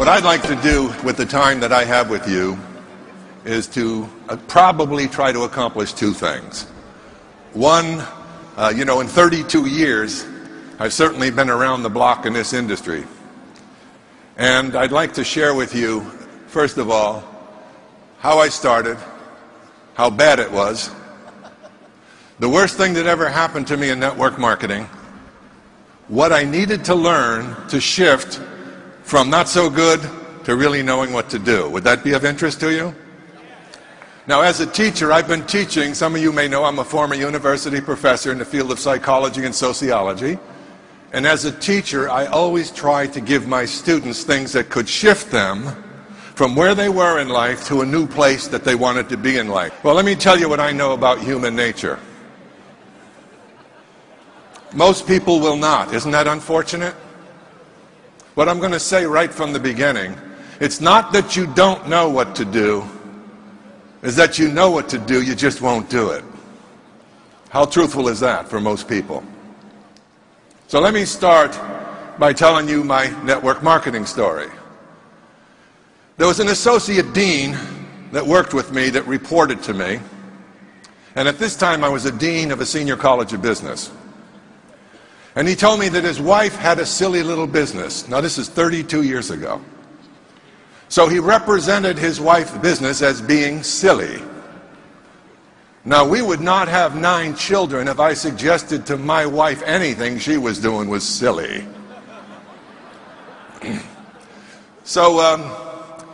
What I'd like to do with the time that I have with you is to probably try to accomplish two things. One, in 32 years, I've certainly been around the block in this industry. And I'd like to share with you, first of all, how I started, how bad it was, the worst thing that ever happened to me in network marketing, what I needed to learn to shift from not so good to really knowing what to do. Would that be of interest to you? Now, as a teacher, I've been teaching. Some of you may know I'm a former university professor in the field of psychology and sociology. And as a teacher, I always try to give my students things that could shift them from where they were in life to a new place that they wanted to be in life. Well, let me tell you what I know about human nature. Most people will not. Isn't that unfortunate? What I'm going to say right from the beginning, it's not that you don't know what to do, it's that you know what to do, you just won't do it. How truthful is that for most people? So let me start by telling you my network marketing story. There was an associate dean that worked with me that reported to me, and at this time I was a dean of a senior college of business. And he told me that his wife had a silly little business. Now, this is 32 years ago. So he represented his wife's business as being silly. Now, we would not have 9 children if I suggested to my wife anything she was doing was silly. So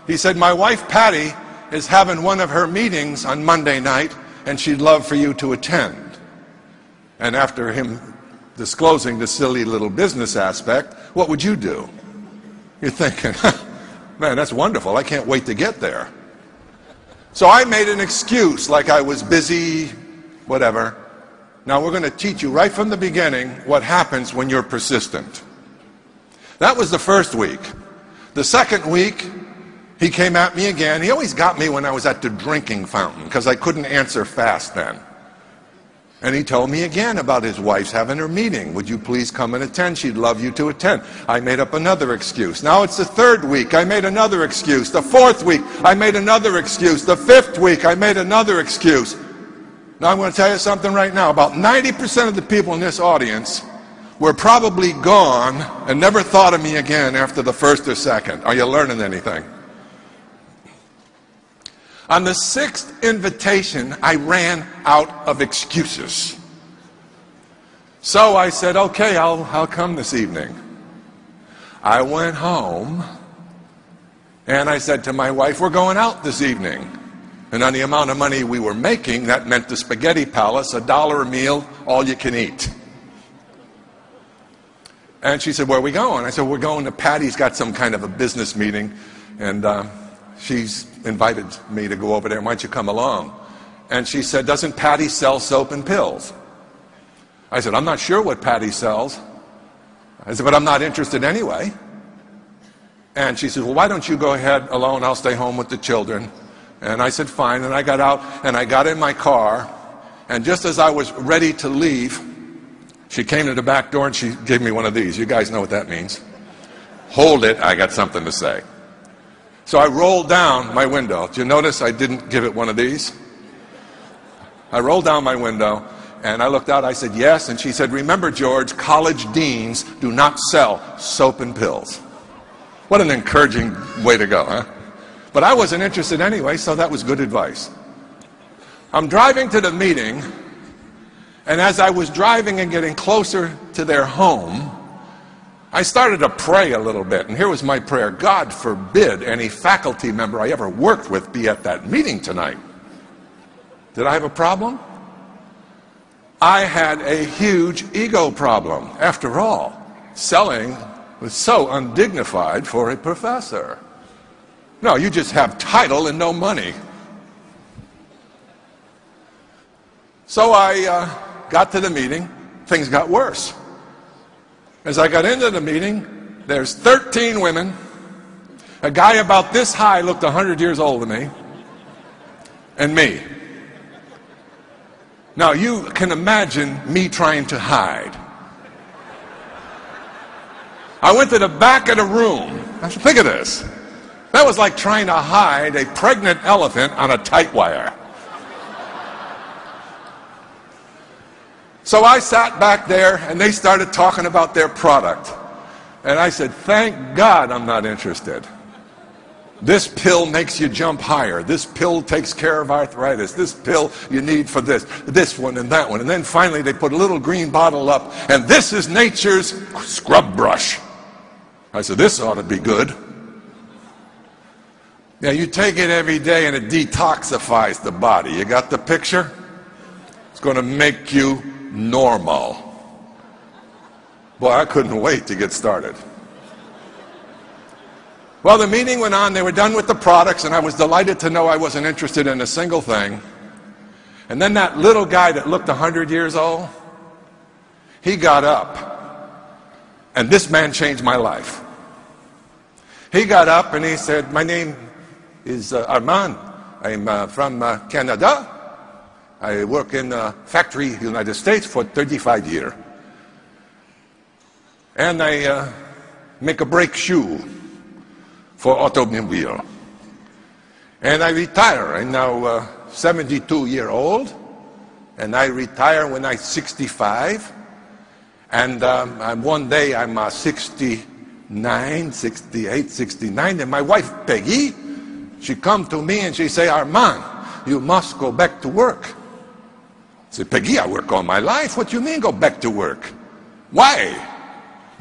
he said, my wife Patty is having one of her meetings on Monday night, and she'd love for you to attend. And after him disclosing the silly little business aspect, what would you do? You're thinking, man, that's wonderful. I can't wait to get there. So I made an excuse like I was busy, whatever. Now we're going to teach you right from the beginning what happens when you're persistent. That was the first week. The second week, he came at me again. He always got me when I was at the drinking fountain because I couldn't answer fast then. And he told me again about his wife's having her meeting. Would you please come and attend? She'd love you to attend. I made up another excuse. Now it's the third week. I made another excuse. The fourth week, I made another excuse. The fifth week, I made another excuse. Now I'm going to tell you something right now. About 90% of the people in this audience were probably gone and never thought of me again after the first or second. Are you learning anything? On the 6th invitation, I ran out of excuses. So I said, okay, I'll come this evening. I went home, and I said to my wife, we're going out this evening. And on the amount of money we were making, that meant the Spaghetti Palace, $1 a meal, all you can eat. And she said, where are we going? I said, we're going to Patty's got some kind of a business meeting, and she's invited me to go over there. Why don't you come along? And she said, doesn't Patty sell soap and pills? I said, I'm not sure what Patty sells. I said, but I'm not interested anyway. And she said, well, why don't you go ahead alone? I'll stay home with the children. And I said, fine. And I got out and I got in my car. And just as I was ready to leave, she came to the back door and she gave me one of these. You guys know what that means. Hold it, I got something to say. So I rolled down my window. Did you notice I didn't give it one of these? I rolled down my window and I looked out. I said, yes. And she said, remember, George, college deans do not sell soap and pills. What an encouraging way to go, huh? But I wasn't interested anyway, so that was good advice. I'm driving to the meeting, and as I was driving and getting closer to their home, I started to pray a little bit, and here was my prayer. God forbid any faculty member I ever worked with be at that meeting tonight. Did I have a problem? I had a huge ego problem. After all, selling was so undignified for a professor. No, you just have title and no money. So I got to the meeting. Things got worse. As I got into the meeting, there's 13 women. A guy about this high looked 100 years older than me. And me. Now you can imagine me trying to hide. I went to the back of the room. Think of this. That was like trying to hide a pregnant elephant on a tight wire. So I sat back there and they started talking about their product. And I said, thank God I'm not interested. This pill makes you jump higher. This pill takes care of arthritis. This pill you need for this one and that one. And then finally they put a little green bottle up, and this is nature's scrub brush. I said, this ought to be good. Yeah, you take it every day and it detoxifies the body. You got the picture? It's going to make you normal. Boy, I couldn't wait to get started. Well, the meeting went on. They were done with the products, and I was delighted to know I wasn't interested in a single thing. And then that little guy that looked 100 years old, he got up. And this man changed my life. He got up and he said, my name is Armand. I'm from Canada. I work in a factory in the United States for 35 years. And I make a brake shoe for automobile. And I retire. I'm now 72-year-old. And I retire when I'm 65. And one day I'm 69, 68, 69. And my wife, Peggy, she come to me and she say, Armand, you must go back to work. I said, Peggy, I work all my life. What do you mean go back to work? Why?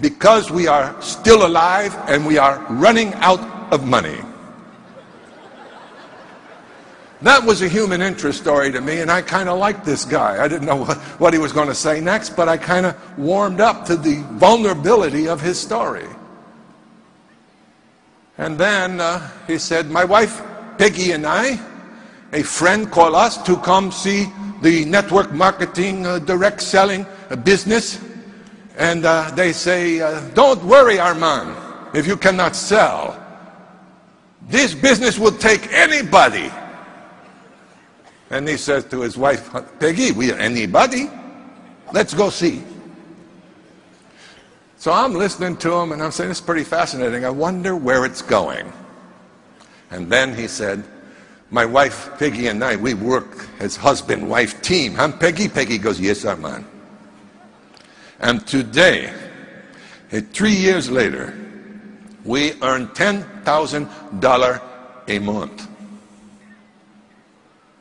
Because we are still alive and we are running out of money. That was a human interest story to me, and I kind of liked this guy. I didn't know what he was going to say next, but I kind of warmed up to the vulnerability of his story. And then he said, my wife, Peggy, and I, a friend called us to come see the network marketing, direct selling business. And they say, don't worry, Armand, if you cannot sell. This business will take anybody. And he says to his wife, Peggy, we are anybody? Let's go see. So I'm listening to him and I'm saying, it's pretty fascinating. I wonder where it's going. And then he said, my wife, Peggy, and I, we work as husband-wife team. Huh, Peggy? Peggy goes, yes, Armand. And today, 3 years later, we earn $10,000 a month.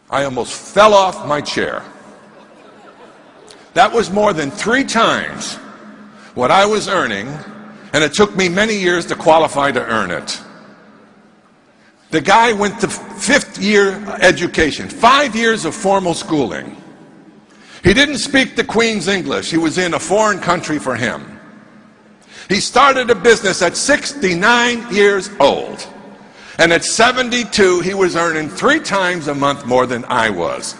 I almost fell off my chair. That was more than 3 times what I was earning, and it took me many years to qualify to earn it. The guy went to 5th year education, 5 years of formal schooling. He didn't speak the Queen's English. He was in a foreign country for him. He started a business at 69 years old. And at 72, he was earning 3 times a month more than I was.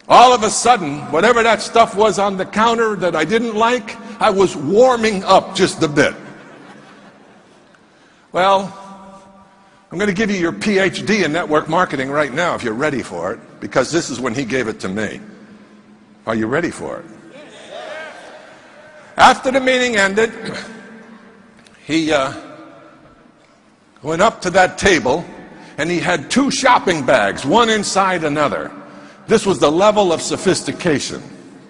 All of a sudden, whatever that stuff was on the counter that I didn't like, I was warming up just a bit. Well, I'm going to give you your PhD in network marketing right now if you're ready for it, because this is when he gave it to me. Are you ready for it? After the meeting ended, he went up to that table and he had 2 shopping bags, one inside another. This was the level of sophistication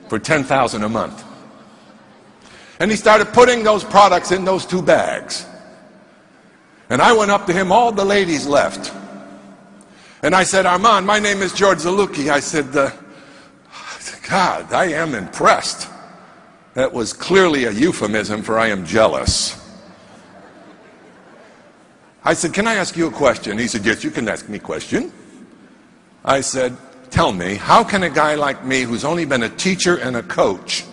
for $10,000 a month. And he started putting those products in those 2 bags. And I went up to him, all the ladies left. And I said, Armand, my name is George Zaluki. I said, God, I am impressed. That was clearly a euphemism for I am jealous. I said, can I ask you a question? He said, yes, you can ask me a question. I said, tell me, how can a guy like me who's only been a teacher and a coach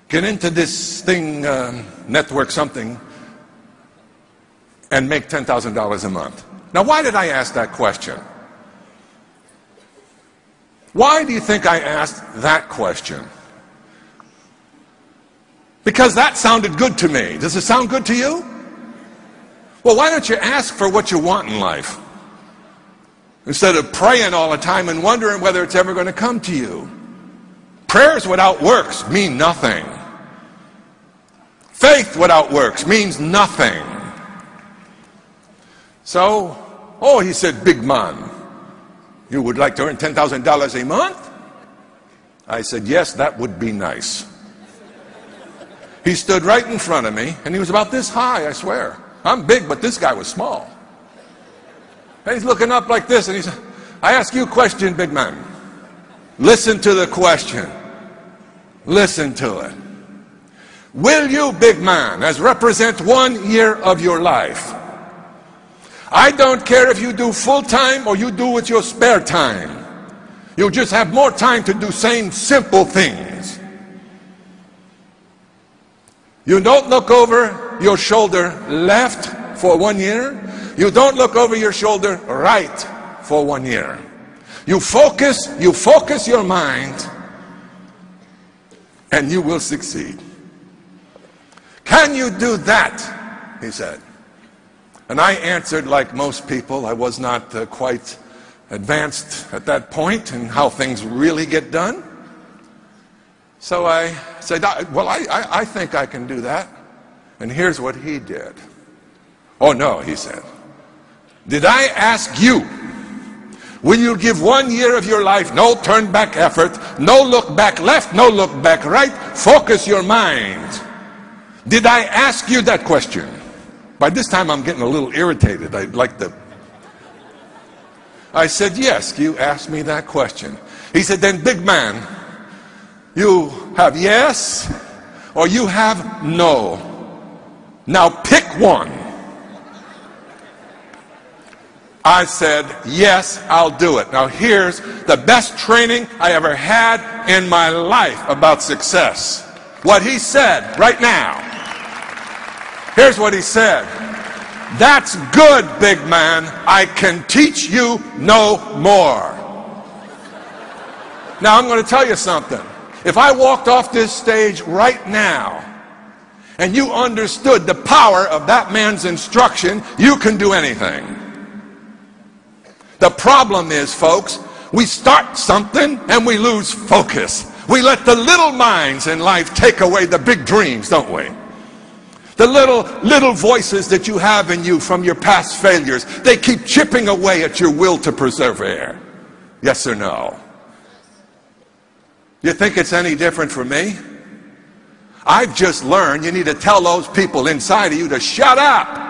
get into this thing, network something, and make $10,000 a month? Now, why did I ask that question? Why do you think I asked that question? Because that sounded good to me. Does it sound good to you? Well, why don't you ask for what you want in life, instead of praying all the time and wondering whether it's ever going to come to you? Prayers without works mean nothing. Faith without works means nothing. So, oh, he said, big man, you would like to earn $10,000 a month? I said, yes, that would be nice. He stood right in front of me, and he was about this high, I swear. I'm big, but this guy was small. And he's looking up like this, and he said, I ask you a question, big man. Listen to the question. Listen to it. Will you, big man, as represent 1 year of your life? I don't care if you do full time or you do with your spare time. You'll just have more time to do same simple things. You don't look over your shoulder left for 1 year. You don't look over your shoulder right for 1 year. You focus your mind, and you will succeed. Can you do that? He said. And I answered like most people. I was not quite advanced at that point in how things really get done. So I said, well, I think I can do that. And here's what he did. Oh no, he said. Did I ask you, will you give 1 year of your life, no turn back effort, no look back left, no look back right, focus your mind? Did I ask you that question? By this time I'm getting a little irritated. I said, yes, you asked me that question. He said, then big man, you have yes or you have no. Now pick one. I said, yes, I'll do it. Now here's the best training I ever had in my life about success. What he said right now. Here's what he said. That's good, big man. I can teach you no more. Now I'm going to tell you something. If I walked off this stage right now and you understood the power of that man's instruction, you can do anything. The problem is, folks, we start something and we lose focus. We let the little minds in life take away the big dreams, don't we? The little voices that you have in you from your past failures, they keep chipping away at your will to persevere. Yes or no? You think it's any different for me? I've just learned you need to tell those people inside of you to shut up.